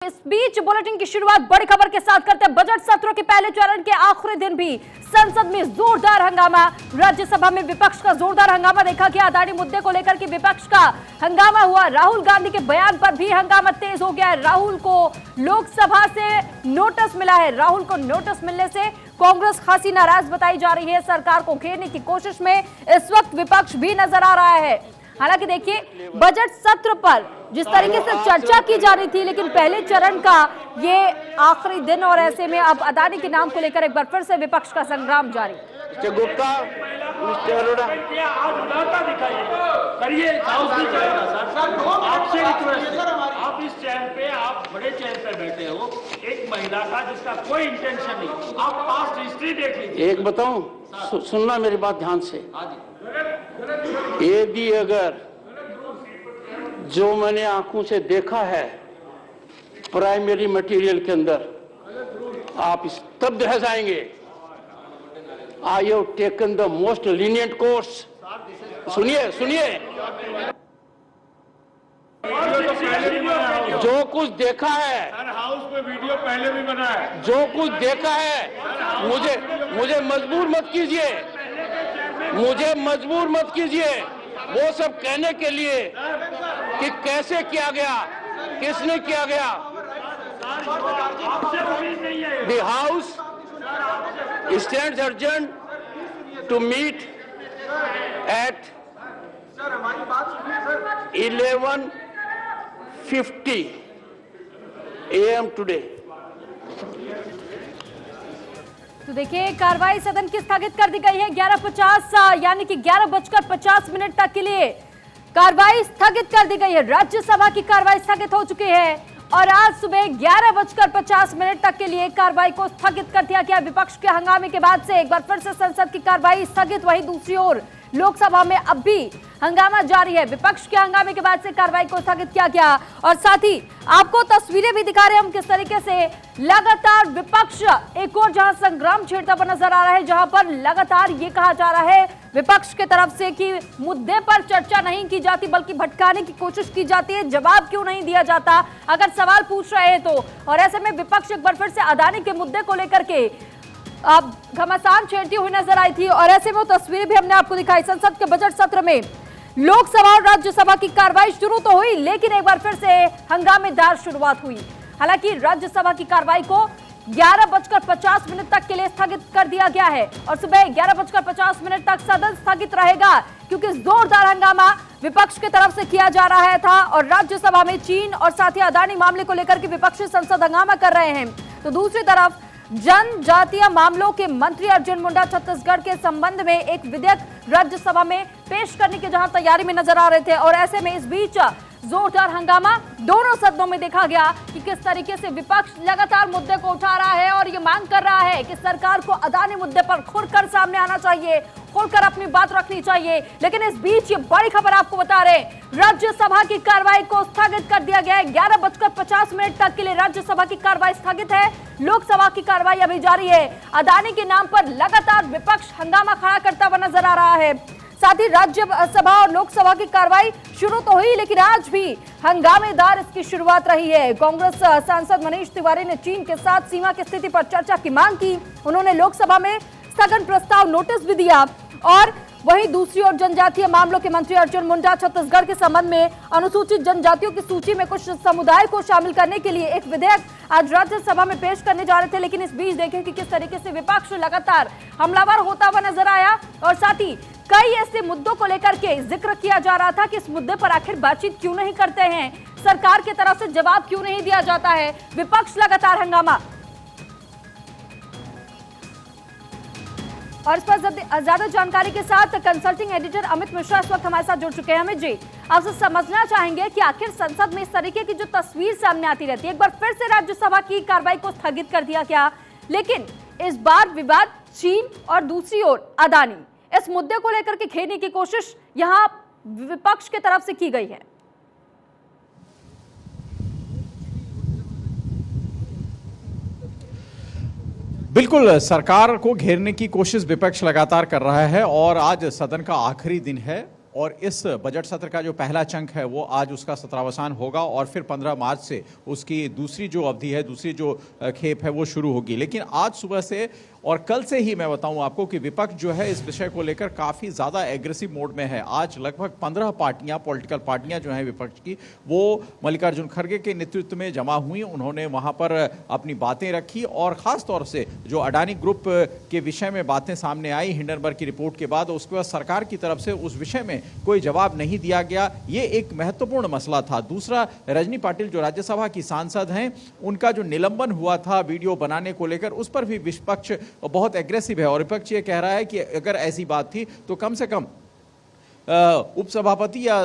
इस बीच बुलेटिन की शुरुआत बड़ी खबर के साथ करते हैं। बजट सत्र के पहले चरण के आखिरी दिन भी संसद में जोरदार हंगामा। राज्यसभा में विपक्ष का जोरदार हंगामा देखा गया। अदानी मुद्दे को लेकर के विपक्ष का हंगामा हुआ। राहुल गांधी के बयान पर भी हंगामा तेज हो गया है। राहुल को लोकसभा से नोटिस मिला है। राहुल को नोटिस मिलने से कांग्रेस खासी नाराज बताई जा रही है। सरकार को घेरने की कोशिश में इस वक्त विपक्ष भी नजर आ रहा है। हालांकि देखिए, बजट सत्र पर जिस तरीके से चर्चा की जा रही थी, लेकिन पहले चरण का ये आखिरी दिन और ऐसे में अब अदानी के नाम को लेकर एक बार फिर से विपक्ष का संग्राम जारी। मिस्टर गुप्ता, मिस्टर अरोड़ा, आपसे आप इस चेयर पे, आप बड़े चेयर पे बैठे हो, एक महिला का जिसका कोई इंटेंशन नहीं, आप पास्ट हिस्ट्री देख लीजिए। एक बताऊं, सुनना मेरी बात ध्यान से। यदि अगर जो मैंने आंखों से देखा है प्राइमरी मटेरियल के अंदर, आप स्तब्ध रह जाएंगे। I have taken the most lenient course. सुनिए सुनिए, जो कुछ देखा है, हाउस में वीडियो पहले भी बना है, जो कुछ देखा है, मुझे मजबूर मत कीजिए, मुझे मजबूर मत कीजिए। वो सब कहने के लिए कि कैसे किया गया, किसने किया गया। The House stands adjourned to meet at 11:50 AM today. तो देखिए, कार्रवाई सदन की स्थगित कर दी गई है। 11:50 यानी कि 11:50 तक के लिए कार्रवाई स्थगित कर दी गई है। राज्यसभा की कार्रवाई स्थगित हो चुकी है और आज सुबह 11:50 तक के लिए कार्रवाई को स्थगित कर दिया गया। विपक्ष के हंगामे के बाद से एक बार फिर से संसद की कार्रवाई स्थगित। वहीं दूसरी ओर लोकसभा में अब भी हंगामा जारी है। विपक्ष के हंगामे के बाद से कार्रवाई को स्थगित किया गया और साथ ही आपको तस्वीरें भी दिखा रहे हैं हम किस तरीके से लगातार विपक्ष एक और जहां संग्राम छेड़ता हुआ नजर आ रहा है, जहां पर लगातार ये कहा जा रहा है विपक्ष के तरफ से कि मुद्दे पर चर्चा नहीं की जाती बल्कि भटकाने की कोशिश की जाती है। जवाब क्यों नहीं दिया जाता अगर सवाल पूछ रहे हैं तो। और ऐसे में विपक्ष एक बार फिर से अदानी के मुद्दे को लेकर के अब घमासान छेड़ती हुई नजर आई थी और ऐसे में वो तस्वीरें भी हमने आपको दिखाई। संसद के बजट सत्र में लोकसभा और राज्यसभा की कार्रवाई शुरू तो हुई, लेकिन एक बार फिर से हंगामेदार शुरुआत हुई। हालांकि राज्यसभा की कार्रवाई को 11:50 तक के लिए स्थगित कर दिया गया है और सुबह 11:50 तक सदन स्थगित रहेगा, क्योंकि जोरदार हंगामा विपक्ष की तरफ से किया जा रहा था और राज्यसभा में चीन और साथ ही अदानी मामले को लेकर के विपक्षी सांसद हंगामा कर रहे हैं। तो दूसरी तरफ जनजातीय मामलों के मंत्री अर्जुन मुंडा छत्तीसगढ़ के संबंध में एक विधेयक राज्यसभा में पेश करने की जहां तैयारी में नजर आ रहे थे और ऐसे में इस बीच जोरदार हंगामा दोनों सदनों में देखा गया कि किस तरीके से विपक्ष लगातार मुद्दे को उठा रहा है और ये मांग कर रहा है कि सरकार को अदानी मुद्दे पर खुलकर सामने आना चाहिए, खुलकर अपनी बात रखनी चाहिए। लेकिन इस बीच ये बड़ी खबर आपको बता रहे, राज्यसभा की कार्रवाई को स्थगित कर दिया गया है। 11:50 तक के लिए राज्यसभा की कार्रवाई स्थगित है। लोकसभा की कार्रवाई अभी जारी है। अदानी के नाम पर लगातार विपक्ष हंगामा खड़ा करता हुआ नजर आ रहा है। साथ ही राज्यसभा और लोकसभा की कार्रवाई शुरू तो हुई, लेकिन आज भी हंगामेदार इसकी शुरुआत रही है। कांग्रेस सांसद मनीष तिवारी ने चीन के साथ सीमा की स्थिति पर चर्चा की मांग की। उन्होंने लोकसभा में स्थगन प्रस्ताव नोटिस भी दिया और वहीं दूसरी ओर जनजातीय मामलों के मंत्री अर्जुन मुंडा छत्तीसगढ़ के संबंध में अनुसूचित जनजातियों की सूची में कुछ समुदाय को शामिल करने के लिए एक विधेयक आज राज्यसभा में पेश करने जा रहे थे। लेकिन इस बीच देखें कि किस तरीके से विपक्ष लगातार हमलावर होता हुआ नजर आया और साथ ही कई ऐसे मुद्दों को लेकर के जिक्र किया जा रहा था कि इस मुद्दे पर आखिर बातचीत क्यों नहीं करते हैं, सरकार की तरफ से जवाब क्यों नहीं दिया जाता है। विपक्ष लगातार हंगामा। और इस पर ज्यादा जानकारी के साथ कंसल्टिंग एडिटर अमित मिश्रा इस वक्त हमारे साथ जुड़ चुके हैं। अमित जी, आपसे समझना चाहेंगे कि आखिर संसद में इस तरीके की जो तस्वीर सामने आती रहती है, एक बार फिर से राज्यसभा की कार्रवाई को स्थगित कर दिया गया, लेकिन इस बार विवाद चीन और दूसरी ओर अदानी, इस मुद्दे को लेकर के घेरने की कोशिश यहां विपक्ष की तरफ से की गई है। बिल्कुल, सरकार को घेरने की कोशिश विपक्ष लगातार कर रहा है और आज सदन का आखिरी दिन है और इस बजट सत्र का जो पहला चंक है वो आज उसका सत्रावसान होगा और फिर 15 मार्च से उसकी दूसरी जो अवधि है, दूसरी जो खेप है वो शुरू होगी। लेकिन आज सुबह से और कल से ही मैं बताऊं आपको कि विपक्ष जो है इस विषय को लेकर काफ़ी ज़्यादा एग्रेसिव मोड में है। आज लगभग 15 पार्टियां, पॉलिटिकल पार्टियां जो हैं विपक्ष की, वो मल्लिकार्जुन खड़गे के नेतृत्व में जमा हुई। उन्होंने वहां पर अपनी बातें रखी और ख़ास तौर से जो अडानी ग्रुप के विषय में बातें सामने आई हिंडनबर्ग की रिपोर्ट के बाद, उसके बाद सरकार की तरफ से उस विषय में कोई जवाब नहीं दिया गया। ये एक महत्वपूर्ण मसला था। दूसरा, रजनी पाटिल जो राज्यसभा की सांसद हैं, उनका जो निलंबन हुआ था वीडियो बनाने को लेकर, उस पर भी विपक्ष बहुत एग्रेसिव है और विपक्ष ये कह रहा है कि अगर ऐसी बात थी तो कम से कम उपसभापति या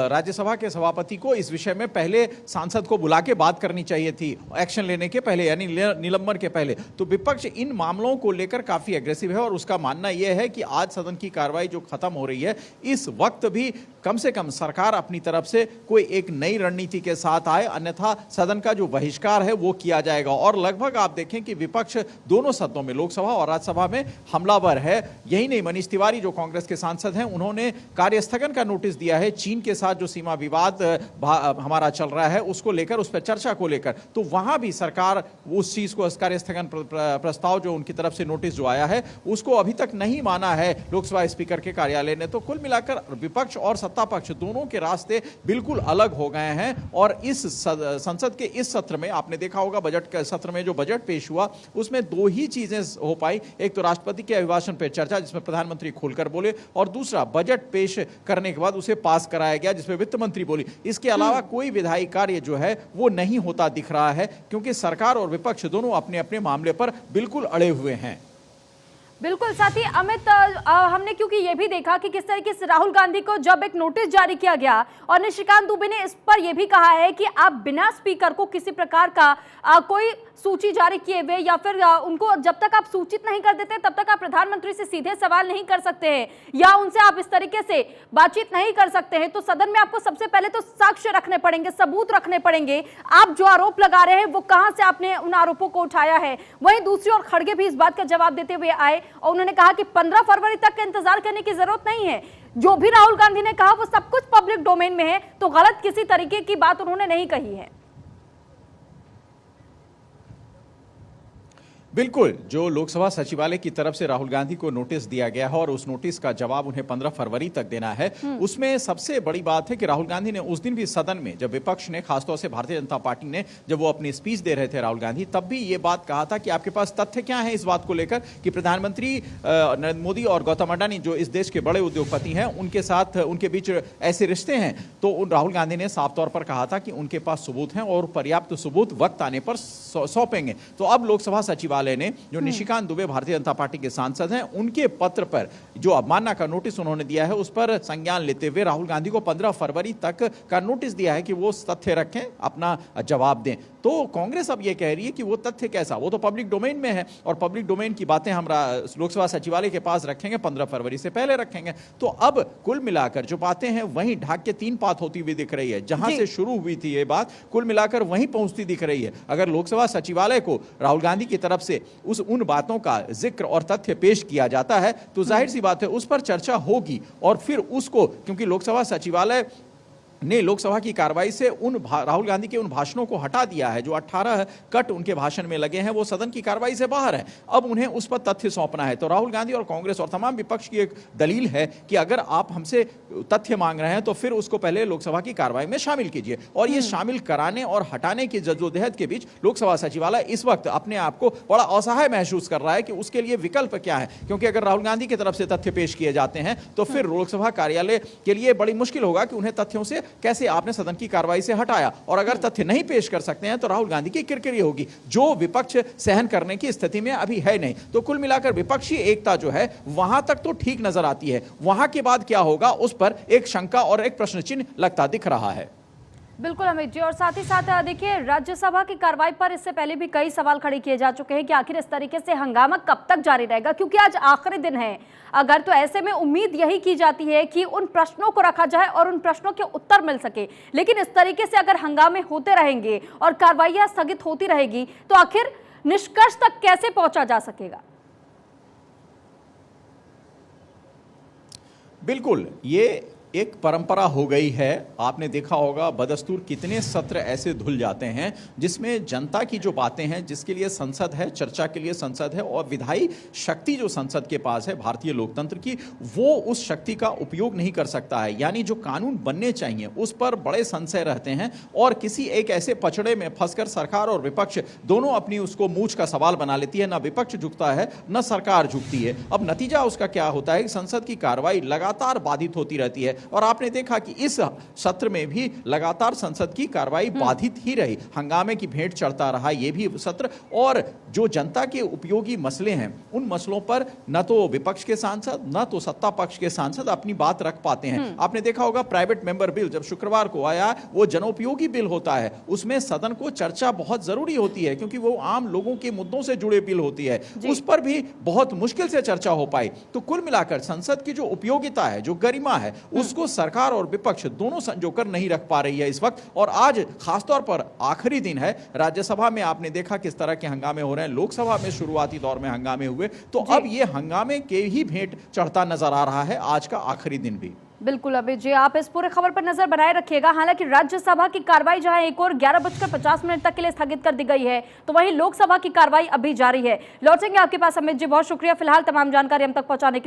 राज्यसभा के सभापति को इस विषय में पहले सांसद को बुला के बात करनी चाहिए थी, एक्शन लेने के पहले, यानी निलंबन के पहले। तो विपक्ष इन मामलों को लेकर काफी एग्रेसिव है और उसका मानना यह है कि आज सदन की कार्रवाई जो खत्म हो रही है, इस वक्त भी कम से कम सरकार अपनी तरफ से कोई एक नई रणनीति के साथ आए, अन्यथा सदन का जो बहिष्कार है वो किया जाएगा। और लगभग आप देखें कि विपक्ष दोनों सदनों में, लोकसभा और राज्यसभा में हमलावर है। यही नहीं, मनीष तिवारी जो कांग्रेस के सांसद हैं, उन्होंने कार्यस्थगन का नोटिस दिया है चीन के साथ जो सीमा विवाद हमारा चल रहा है उसको लेकर, उस पर चर्चा को लेकर। तो वहां भी सरकार उस चीज को, कार्यस्थगन प्रस्ताव जो उनकी तरफ से नोटिस जो आया है उसको अभी तक नहीं माना है लोकसभा स्पीकर के कार्यालय ने। तो कुल मिलाकर विपक्ष और सत्ता पक्ष दोनों के रास्ते बिल्कुल अलग हो गए हैं। और इस संसद के इस सत्र में आपने देखा होगा, बजट के सत्र में जो बजट पेश हुआ उसमें दो ही चीजें हो पाई। एक तो राष्ट्रपति के अभिभाषण पर चर्चा जिसमें प्रधानमंत्री खुलकर बोले, और दूसरा बजट पेश करने के बाद उसे पास कराया गया जिसमें वित्त मंत्री बोली। इसके अलावा कोई विधायी कार्य जो है वो नहीं होता दिख रहा है, क्योंकि सरकार और विपक्ष दोनों अपने अपने मामले पर बिल्कुल अड़े हुए हैं। बिल्कुल साथी अमित, हमने क्योंकि ये भी देखा कि किस तरीके से राहुल गांधी को जब एक नोटिस जारी किया गया और निशिकांत दुबे ने इस पर यह भी कहा है कि आप बिना स्पीकर को किसी प्रकार का कोई सूची जारी किए हुए या फिर उनको जब तक आप सूचित नहीं कर देते तब तक आप प्रधानमंत्री से सीधे सवाल नहीं कर सकते हैं या उनसे आप इस तरीके से बातचीत नहीं कर सकते हैं। तो सदन में आपको सबसे पहले तो साक्ष्य रखने पड़ेंगे, सबूत रखने पड़ेंगे। आप जो आरोप लगा रहे हैं वो कहां से आपने उन आरोपों को उठाया है। वहीं दूसरी ओर खड़गे भी इस बात का जवाब देते हुए आए और उन्होंने कहा कि 15 फरवरी तक का इंतजार करने की जरूरत नहीं है। जो भी राहुल गांधी ने कहा वो सब कुछ पब्लिक डोमेन में है, तो गलत किसी तरीके की बात उन्होंने नहीं कही है। बिल्कुल, जो लोकसभा सचिवालय की तरफ से राहुल गांधी को नोटिस दिया गया है और उस नोटिस का जवाब उन्हें 15 फरवरी तक देना है, उसमें सबसे बड़ी बात है कि राहुल गांधी ने उस दिन भी सदन में, जब विपक्ष ने, खासतौर से भारतीय जनता पार्टी ने, जब वो अपनी स्पीच दे रहे थे राहुल गांधी, तब भी ये बात कहा था कि आपके पास तथ्य क्या है इस बात को लेकर कि प्रधानमंत्री नरेंद्र मोदी और गौतम अडानी जो इस देश के बड़े उद्योगपति हैं उनके साथ, उनके बीच ऐसे रिश्ते हैं। तो राहुल गांधी ने साफ तौर पर कहा था कि उनके पास सबूत हैं और पर्याप्त सबूत वक्त आने पर सौंपेंगे। तो अब लोकसभा सचिवालय ने, जो निशिकांत दुबे भारतीय जनता पार्टी के सांसद हैं, उनके पत्र पर जो अवमानना का नोटिस उन्होंने दिया है उस पर संज्ञान लेते हुए राहुल गांधी को 15 फरवरी तक का नोटिस दिया है कि वो तथ्य रखें, अपना जवाब दें। तो कांग्रेस अब ये कह रही है कि वो तथ्य कैसा, वो तो पब्लिक डोमेन में है और पब्लिक डोमेन की बातें हम लोकसभा सचिवालय के पास रखेंगे, 15 फरवरी से पहले रखेंगे। तो अब कुल मिलाकर जो बातें हैं वहीं ढाक के 3 पात होती हुई दिख रही है। जहां से शुरू हुई थी ये बात कुल मिलाकर वहीं पहुंचती दिख रही है। अगर लोकसभा सचिवालय को राहुल गांधी की तरफ से उन बातों का जिक्र और तथ्य पेश किया जाता है तो जाहिर सी बात है उस पर चर्चा होगी और फिर उसको, क्योंकि लोकसभा सचिवालय ने लोकसभा की कार्रवाई से राहुल गांधी के उन भाषणों को हटा दिया है, जो 18 कट उनके भाषण में लगे हैं वो सदन की कार्रवाई से बाहर है। अब उन्हें उस पर तथ्य सौंपना है। तो राहुल गांधी और कांग्रेस और तमाम विपक्ष की एक दलील है कि अगर आप हमसे तथ्य मांग रहे हैं तो फिर उसको पहले लोकसभा की कार्रवाई में शामिल कीजिए। और ये शामिल कराने और हटाने की जद्दोजहद के बीच लोकसभा सचिवालय इस वक्त अपने आप को बड़ा असहाय महसूस कर रहा है कि उसके लिए विकल्प क्या है। क्योंकि अगर राहुल गांधी की तरफ से तथ्य पेश किए जाते हैं तो फिर लोकसभा कार्यालय के लिए बड़ी मुश्किल होगा कि उन्हें तथ्यों से कैसे आपने सदन की कार्रवाई से हटाया। और अगर तथ्य नहीं पेश कर सकते हैं तो राहुल गांधी की किरकिरी होगी, जो विपक्ष सहन करने की स्थिति में अभी है नहीं। तो कुल मिलाकर विपक्षी एकता जो है वहां तक तो ठीक नजर आती है, वहां के बाद क्या होगा उस पर एक शंका और एक प्रश्न चिन्ह लगता दिख रहा है। बिल्कुल अमित जी, और साथ ही साथ देखिए राज्यसभा की कार्रवाई पर इससे पहले भी कई सवाल खड़े किए जा चुके हैं कि आखिर इस तरीके से हंगामा कब तक जारी रहेगा, क्योंकि आज आखिरी दिन है। अगर तो ऐसे में उम्मीद यही की जाती है कि उन प्रश्नों को रखा जाए और उन प्रश्नों के उत्तर मिल सके, लेकिन इस तरीके से अगर हंगामे होते रहेंगे और कार्रवाइयां स्थगित होती रहेगी तो आखिर निष्कर्ष तक कैसे पहुंचा जा सकेगा? बिल्कुल, ये एक परंपरा हो गई है। आपने देखा होगा बदस्तूर कितने सत्र ऐसे धुल जाते हैं जिसमें जनता की जो बातें हैं, जिसके लिए संसद है, चर्चा के लिए संसद है और विधायी शक्ति जो संसद के पास है भारतीय लोकतंत्र की, वो उस शक्ति का उपयोग नहीं कर सकता है। यानी जो कानून बनने चाहिए उस पर बड़े संशय रहते हैं और किसी एक ऐसे पचड़े में फंसकर सरकार और विपक्ष दोनों अपनी उसको मूंछ का सवाल बना लेती है। ना विपक्ष झुकता है, ना सरकार झुकती है। अब नतीजा उसका क्या होता है? संसद की कार्रवाई लगातार बाधित होती रहती है और आपने देखा कि इस सत्र में भी लगातार संसद की कार्रवाई बाधित ही रही। हंगामे की भेंट चढ़ता रहा ये भी सत्र, और जो जनता के उपयोगी मसले हैं उन मसलों पर न तो विपक्ष के सांसद न तो सत्ता पक्ष के सांसद अपनी बात रख पाते हैं। आपने देखा होगा प्राइवेट मेंबर बिल जब शुक्रवार को आया, वो जनोपयोगी बिल होता है, उसमें सदन को चर्चा बहुत जरूरी होती है क्योंकि वो आम लोगों के मुद्दों से जुड़े बिल होती है, उस पर भी बहुत मुश्किल से चर्चा हो पाई। तो कुल मिलाकर संसद की जो उपयोगिता है, जो गरिमा है, उसको सरकार और विपक्ष दोनों संजोकर नहीं रख पा रही है इस वक्त। और आज खासतौर पर आखिरी दिन है, राज्यसभा में आपने देखा किस तरह के हंगामे हो रहे हैं, लोकसभा में शुरुआती दौर में हंगामे हुए, तो अब ये हंगामे के ही भेंट चढ़ता नजर आ रहा है आज का आखिरी दिन भी। बिल्कुल अभी जी, आप इस पूरे खबर पर नजर बनाए रखिएगा। हालांकि राज्यसभा की कार्रवाई जहां एक और 11:50 तक के लिए स्थगित कर दी गई है, तो वहीं लोकसभा की कार्रवाई अभी जारी है। लौटेंगे आपके पास अमित जी, बहुत शुक्रिया फिलहाल तमाम जानकारी हम तक पहुंचाने के लिए।